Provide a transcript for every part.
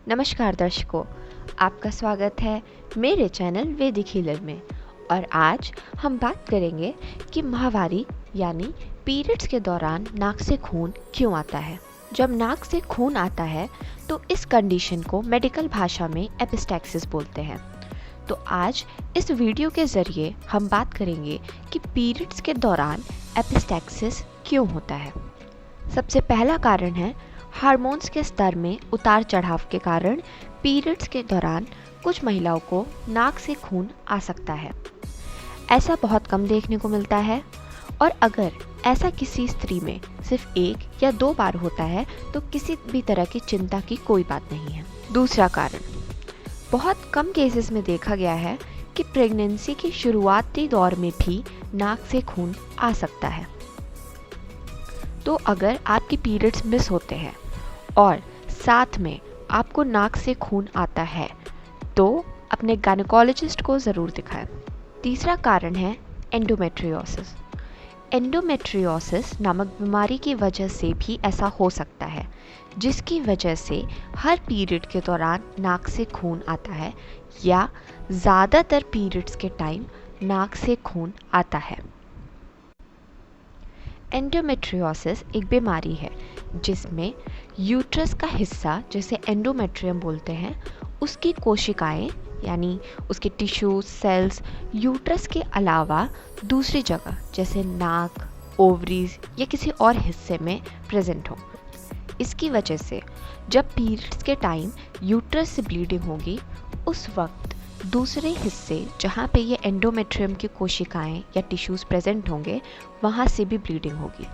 नमस्कार दर्शकों, आपका स्वागत है मेरे चैनल वैदिक हीलर में। और आज हम बात करेंगे कि माहवारी यानी पीरियड्स के दौरान नाक से खून क्यों आता है। जब नाक से खून आता है तो इस कंडीशन को मेडिकल भाषा में एपिस्टैक्सिस बोलते हैं। तो आज इस वीडियो के ज़रिए हम बात करेंगे कि पीरियड्स के दौरान एपिस्टैक्सिस क्यों होता है। सबसे पहला कारण है हार्मोन्स के स्तर में उतार चढ़ाव के कारण पीरियड्स के दौरान कुछ महिलाओं को नाक से खून आ सकता है। ऐसा बहुत कम देखने को मिलता है और अगर ऐसा किसी स्त्री में सिर्फ 1 या 2 बार होता है तो किसी भी तरह की चिंता की कोई बात नहीं है। दूसरा कारण, बहुत कम केसेस में देखा गया है कि प्रेगनेंसी के शुरुआती दौर में भी नाक से खून आ सकता है। तो अगर आपके पीरियड्स मिस होते हैं और साथ में आपको नाक से खून आता है तो अपने गायनेकोलॉजिस्ट को ज़रूर दिखाएं। तीसरा कारण है एंडोमेट्रियोसिस। एंडोमेट्रियोसिस नामक बीमारी की वजह से भी ऐसा हो सकता है, जिसकी वजह से हर पीरियड के दौरान नाक से खून आता है या ज़्यादातर पीरियड्स के टाइम नाक से खून आता है। एंडोमेट्रियोसिस एक बीमारी है जिसमें यूट्रस का हिस्सा, जिसे एंडोमेट्रियम बोलते हैं, उसकी कोशिकाएं यानी उसके टिश्यूज सेल्स यूट्रस के अलावा दूसरी जगह जैसे नाक, ओवरीज या किसी और हिस्से में प्रेजेंट हो। इसकी वजह से जब पीरियड्स के टाइम यूट्रस से ब्लीडिंग होगी, उस वक्त दूसरे हिस्से जहाँ पे ये एंडोमेट्रियम की कोशिकाएं या टिश्यूज़ प्रेजेंट होंगे, वहाँ से भी ब्लीडिंग होगी।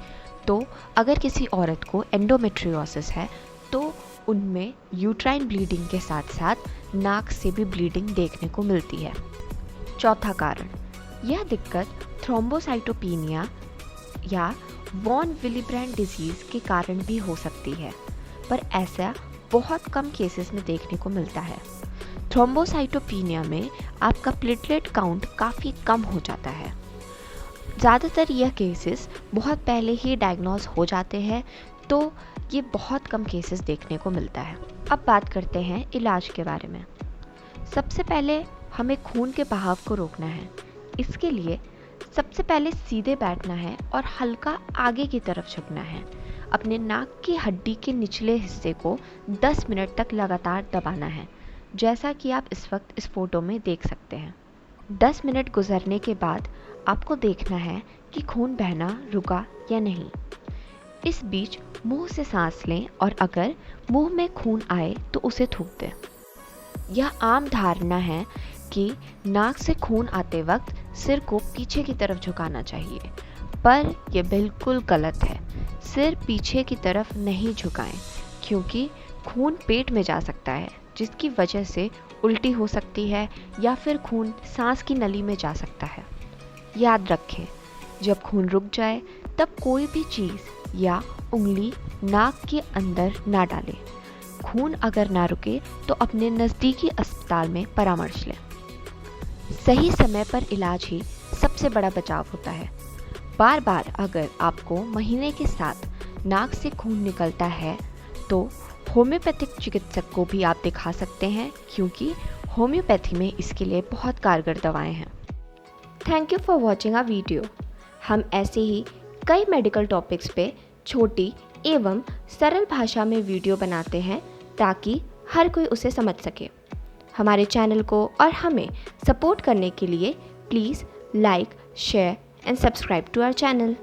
तो अगर किसी औरत को एंडोमेट्रियोसिस है तो उनमें यूट्राइन ब्लीडिंग के साथ साथ नाक से भी ब्लीडिंग देखने को मिलती है। चौथा कारण, यह दिक्कत थ्रोम्बोसाइटोपेनिया या वॉन विलिब्रेंड डिजीज़ के कारण भी हो सकती है, पर ऐसा बहुत कम केसेस में देखने को मिलता है। थ्रोम्बोसाइटोपेनिया में आपका प्लेटलेट काउंट काफ़ी कम हो जाता है। ज़्यादातर यह केसेस बहुत पहले ही डायग्नोज हो जाते हैं, तो ये बहुत कम केसेस देखने को मिलता है। अब बात करते हैं इलाज के बारे में। सबसे पहले हमें खून के बहाव को रोकना है। इसके लिए सबसे पहले सीधे बैठना है और हल्का आगे की तरफ झुकना है। अपने नाक की हड्डी के निचले हिस्से को 10 मिनट तक लगातार दबाना है, जैसा कि आप इस वक्त इस फोटो में देख सकते हैं। 10 मिनट गुजरने के बाद आपको देखना है कि खून बहना रुका या नहीं। इस बीच मुंह से सांस लें और अगर मुंह में खून आए तो उसे थूक दें। यह आम धारणा है कि नाक से खून आते वक्त सिर को पीछे की तरफ झुकाना चाहिए, पर यह बिल्कुल गलत है। सिर पीछे की तरफ नहीं झुकाएं, क्योंकि खून पेट में जा सकता है, जिसकी वजह से उल्टी हो सकती है या फिर खून सांस की नली में जा सकता है। याद रखें, जब खून रुक जाए तब कोई भी चीज़ या उंगली नाक के अंदर ना डालें। खून अगर ना रुके तो अपने नज़दीकी अस्पताल में परामर्श लें। सही समय पर इलाज ही सबसे बड़ा बचाव होता है। बार बार अगर आपको महीने के साथ नाक से खून निकलता है तो होम्योपैथिक चिकित्सक को भी आप दिखा सकते हैं, क्योंकि होम्योपैथी में इसके लिए बहुत कारगर दवाएं हैं। Thank you for watching our video. हम ऐसे ही कई मेडिकल टॉपिक्स पे छोटी एवं सरल भाषा में वीडियो बनाते हैं ताकि हर कोई उसे समझ सके। हमारे चैनल को और हमें सपोर्ट करने के लिए please like, share and subscribe to our channel.